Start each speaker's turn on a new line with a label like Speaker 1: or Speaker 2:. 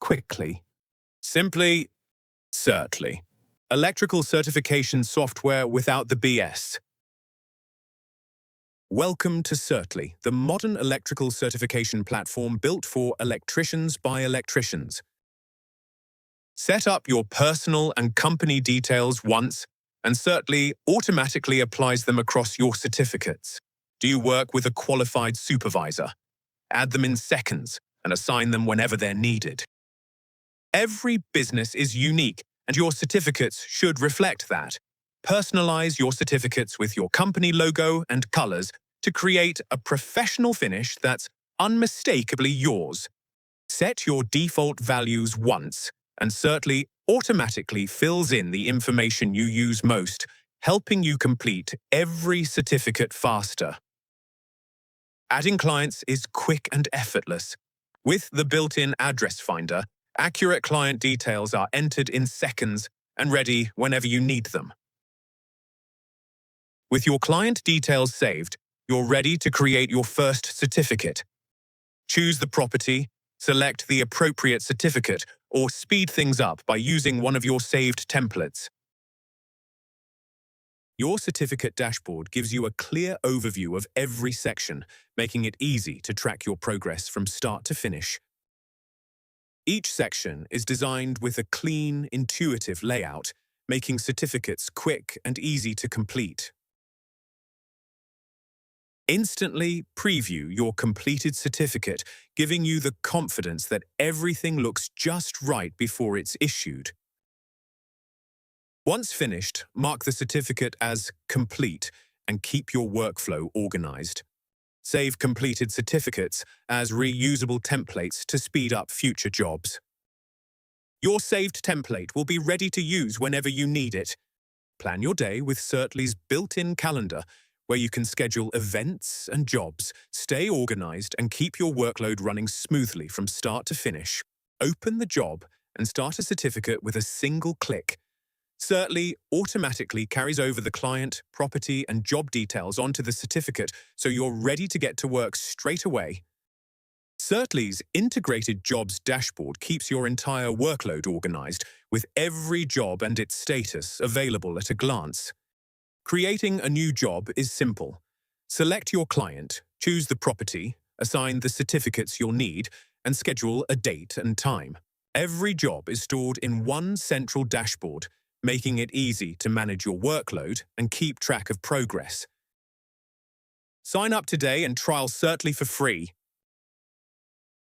Speaker 1: quickly. Simply, Certly. Electrical certification software without the BS. Welcome to Certly, the modern electrical certification platform built for electricians by electricians. Set up your personal and company details once, and Certly automatically applies them across your certificates. Do you work with a qualified supervisor? Add them in seconds and assign them whenever they're needed. Every business is unique, and your certificates should reflect that. Personalize your certificates with your company logo and colors to create a professional finish that's unmistakably yours. Set your default values once, and Certly automatically fills in the information you use most, helping you complete every certificate faster. Adding clients is quick and effortless. With the built-in address finder, accurate client details are entered in seconds and ready whenever you need them. With your client details saved, you're ready to create your first certificate. Choose the property, select the appropriate certificate, or speed things up by using one of your saved templates. Your certificate dashboard gives you a clear overview of every section, making it easy to track your progress from start to finish. Each section is designed with a clean, intuitive layout, making certificates quick and easy to complete. Instantly preview your completed certificate, giving you the confidence that everything looks just right before it's issued. Once finished, mark the certificate as complete and keep your workflow organized. Save completed certificates as reusable templates to speed up future jobs. Your saved template will be ready to use whenever you need it. Plan your day with Certly's built-in calendar, where you can schedule events and jobs, stay organized, and keep your workload running smoothly from start to finish. Open the job and start a certificate with a single click. Certly automatically carries over the client, property, and job details onto the certificate, so you're ready to get to work straight away. Certly's integrated jobs dashboard keeps your entire workload organized, with every job and its status available at a glance. Creating a new job is simple. Select your client, choose the property, assign the certificates you'll need, and schedule a date and time. Every job is stored in one central dashboard, making it easy to manage your workload and keep track of progress. Sign up today and trial Certly for free.